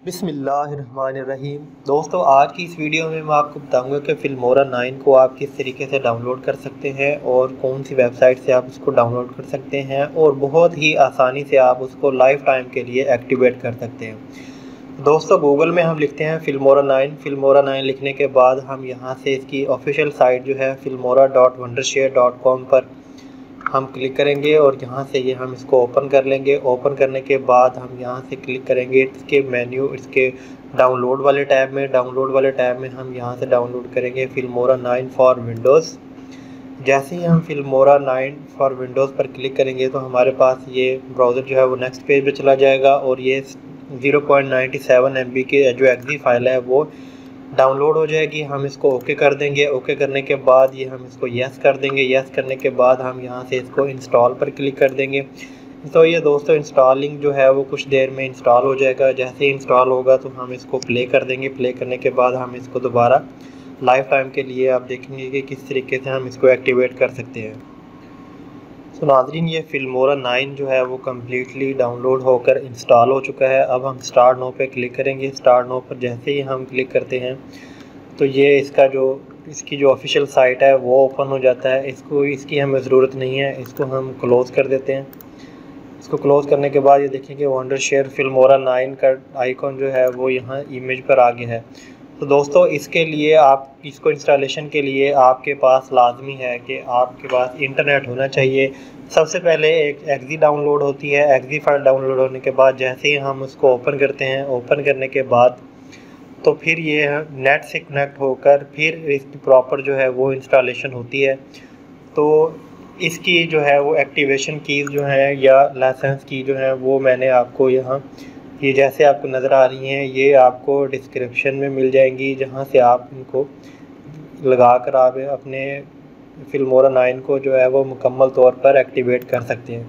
बिस्मिल्लाहिर्रहमानिर्रहीम। दोस्तों, आज की इस वीडियो में मैं आपको बताऊंगा कि फिल्मोरा 9 को आप किस तरीके से डाउनलोड कर सकते हैं और कौन सी वेबसाइट से आप उसको डाउनलोड कर सकते हैं और बहुत ही आसानी से आप उसको लाइफ टाइम के लिए एक्टिवेट कर सकते हैं। दोस्तों, गूगल में हम लिखते हैं फिल्मोरा 9 लिखने के बाद हम यहाँ से इसकी ऑफिशियल साइट जो है filmora.wondershare.com पर हम क्लिक करेंगे और यहाँ से ये हम इसको ओपन कर लेंगे। ओपन करने के बाद हम यहाँ से क्लिक करेंगे इसके मेन्यू, इसके डाउनलोड वाले टैब में हम यहाँ से डाउनलोड करेंगे फिल्मोरा 9 फॉर विंडोज़। जैसे ही हम फिल्मोरा 9 फॉर विंडोज़ पर क्लिक करेंगे तो हमारे पास ये ब्राउज़र जो है वो नेक्स्ट पेज पे चला जाएगा और ये 0.97 MB की जो एक्जी फाइल है वो डाउनलोड हो जाएगी। हम इसको ओके कर देंगे। ओके करने के बाद ये हम इसको यस कर देंगे। यस करने के बाद हम यहाँ से इसको इंस्टॉल पर क्लिक कर देंगे। तो ये दोस्तों इंस्टॉलिंग जो है वो कुछ देर में इंस्टॉल हो जाएगा। जैसे ही इंस्टॉल होगा तो हम इसको प्ले कर देंगे। प्ले करने के बाद हम इसको दोबारा लाइफ टाइम के लिए आप देखेंगे कि किस तरीके से हम इसको एक्टिवेट कर सकते हैं। तो नाज़रीन, ये फिल्मोरा 9 जो है वो कम्प्लीटली डाउनलोड होकर इंस्टॉल हो चुका है। अब हम स्टार्ट नाउ पे क्लिक करेंगे। स्टार्ट नाउ पर जैसे ही हम क्लिक करते हैं तो ये इसकी जो ऑफिशियल साइट है वो ओपन हो जाता है। इसकी हमें ज़रूरत नहीं है, इसको हम क्लोज़ कर देते हैं। इसको क्लोज़ करने के बाद ये देखेंगे वंडरशेयर फिल्मोरा 9 का आइकॉन जो है वो यहाँ इमेज पर आ गया है। तो दोस्तों, इसके लिए इसको इंस्टॉलेशन के लिए आपके पास लाजमी है कि आपके पास इंटरनेट होना चाहिए। सबसे पहले एक एक्जी डाउनलोड होती है। एक्जी फाइल डाउनलोड होने के बाद जैसे ही हम उसको ओपन करते हैं, ओपन करने के बाद तो फिर ये नेट से कनेक्ट होकर फिर इसकी प्रॉपर जो है वो इंस्टॉलेशन होती है। तो इसकी जो है वो एक्टिवेशन कीज़ जो है या लाइसेंस की जो है वो मैंने आपको यहाँ ये जैसे आपको नज़र आ रही हैं ये आपको डिस्क्रिप्शन में मिल जाएंगी, जहाँ से आप इनको लगा कर आप अपने फिल्मोरा 9 को जो है वो मुकम्मल तौर पर एक्टिवेट कर सकते हैं।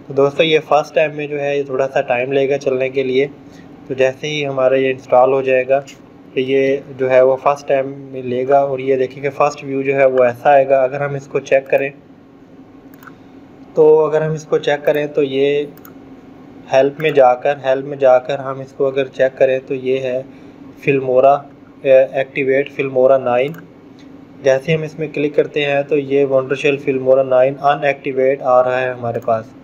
तो दोस्तों, ये फ़र्स्ट टाइम में जो है ये थोड़ा सा टाइम लेगा चलने के लिए। तो जैसे ही हमारा ये इंस्टॉल हो जाएगा तो ये जो है वो फ़र्स्ट टाइम में लेगा और ये देखिए फ़र्स्ट व्यू जो है वो ऐसा आएगा। अगर हम इसको चेक करें तो ये हेल्प में जाकर हम इसको अगर चेक करें तो ये है फिल्मोरा एक्टिवेट फिल्मोरा 9। जैसे हम इसमें क्लिक करते हैं तो ये वंडरशेयर फिल्मोरा 9 अनएक्टिवेट आ रहा है हमारे पास।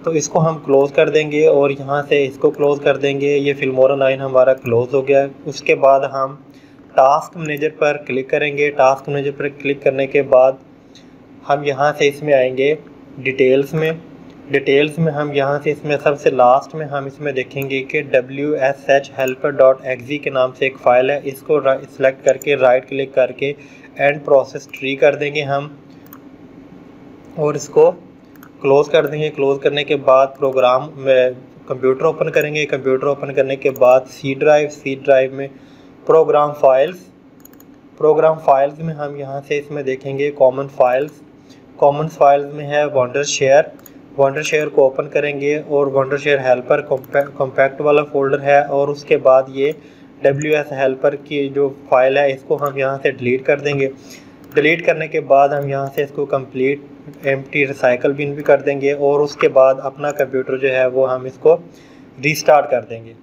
तो इसको हम क्लोज़ कर देंगे और यहाँ से इसको क्लोज़ कर देंगे। ये फिल्मोरा 9 हमारा क्लोज़ हो गया। उसके बाद हम टास्क मैनेजर पर क्लिक करेंगे। टास्क मैनेजर पर क्लिक करने के बाद हम यहाँ से इसमें आएंगे डिटेल्स में हम यहाँ से इसमें सबसे लास्ट में हम इसमें देखेंगे कि wshhelper.exe के नाम से एक फ़ाइल है। इसको सिलेक्ट करके राइट क्लिक करके एंड प्रोसेस ट्री कर देंगे हम और इसको क्लोज़ कर देंगे। क्लोज़ करने के बाद प्रोग्राम में कंप्यूटर ओपन करेंगे। कंप्यूटर ओपन करने के बाद सी ड्राइव में प्रोग्राम फाइल्स में हम यहाँ से इसमें देखेंगे कॉमन फाइल्स में है वंडरशेयर को ओपन करेंगे और वंडरशेयर हेल्पर कॉम्पैक्ट वाला फ़ोल्डर है। और उसके बाद ये WS हेल्पर की जो फाइल है इसको हम यहाँ से डिलीट कर देंगे। डिलीट करने के बाद हम यहाँ से इसको कंप्लीट एम्प्टी रिसाइकल बिन भी कर देंगे और उसके बाद अपना कंप्यूटर जो है वो हम इसको रीस्टार्ट कर देंगे।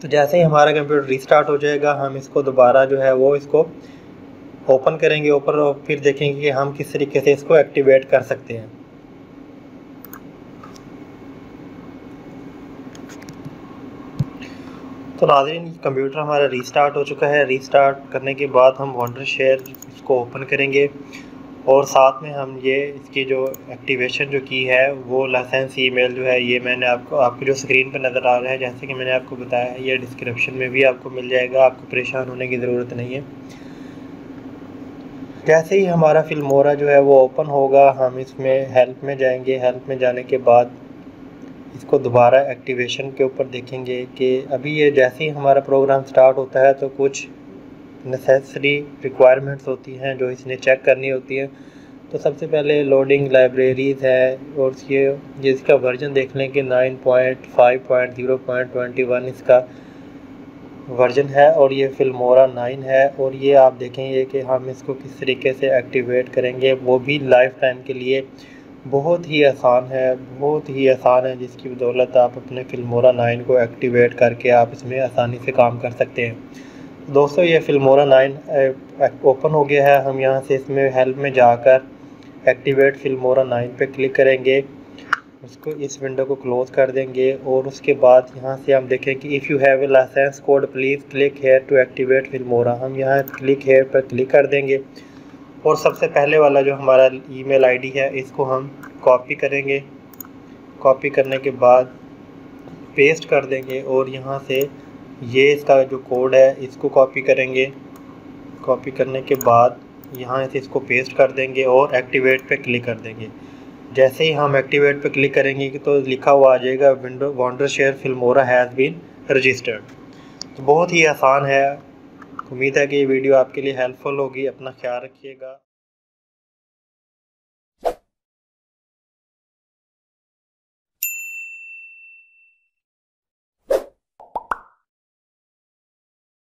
तो जैसे ही हमारा कंप्यूटर रीस्टार्ट हो जाएगा हम इसको दोबारा जो है वो इसको ओपन करेंगे और फिर देखेंगे कि हम किस तरीके से इसको एक्टिवेट कर सकते हैं। तो नाज़रीन, कंप्यूटर हमारा रीस्टार्ट हो चुका है। रीस्टार्ट करने के बाद हम वंडरशेयर इसको ओपन करेंगे और साथ में हम ये इसकी जो एक्टिवेशन जो की है वो लाइसेंस ईमेल जो है ये मैंने आपको जो स्क्रीन पर नज़र आ रहा है, जैसे कि मैंने आपको बताया है, ये डिस्क्रिप्शन में भी आपको मिल जाएगा। आपको परेशान होने की ज़रूरत नहीं है। जैसे ही हमारा फिल्मोरा जो है वो ओपन होगा हम इसमें हेल्प में जाएंगे। हेल्प में जाने के बाद इसको दोबारा एक्टिवेशन के ऊपर देखेंगे कि अभी ये जैसे ही हमारा प्रोग्राम स्टार्ट होता है तो कुछ नेसेसरी रिक्वायरमेंट्स होती हैं जो इसने चेक करनी होती है। तो सबसे पहले लोडिंग लाइब्रेरीज़ है और ये इसका वर्जन देख लें कि 9.5.0.21 इसका वर्जन है और ये फिल्मोरा 9 है। और ये आप देखेंगे कि हम इसको किस तरीके से एक्टिवेट करेंगे वो भी लाइफ टाइम के लिए। बहुत ही आसान है, बहुत ही आसान है, जिसकी बदौलत आप अपने फिल्मोरा 9 को एक्टिवेट करके आप इसमें आसानी से काम कर सकते हैं। दोस्तों ये फिल्मोरा 9 ओपन हो गया है। हम यहाँ से इसमें हेल्प में जाकर एक्टिवेट फिल्मोरा 9 पे क्लिक करेंगे, उसको इस विंडो को क्लोज़ कर देंगे और उसके बाद यहाँ से हम देखें कि if you have a license code please click here to activate Filmora. हम यहाँ क्लिक हेयर पर क्लिक कर देंगे और सबसे पहले वाला जो हमारा ईमेल आईडी है इसको हम कॉपी करेंगे। कॉपी करने के बाद पेस्ट कर देंगे और यहाँ से ये इसका जो कोड है इसको कॉपी करेंगे। कॉपी करने के बाद यहाँ से इसको पेस्ट कर देंगे और एक्टिवेट पे क्लिक कर देंगे। जैसे ही हम एक्टिवेट पे क्लिक करेंगे तो लिखा हुआ आ जाएगा Wondershare Filmora has been registered. तो बहुत ही आसान है। उम्मीद है कि ये वीडियो आपके लिए हेल्पफुल होगी। अपना ख्याल रखिएगा।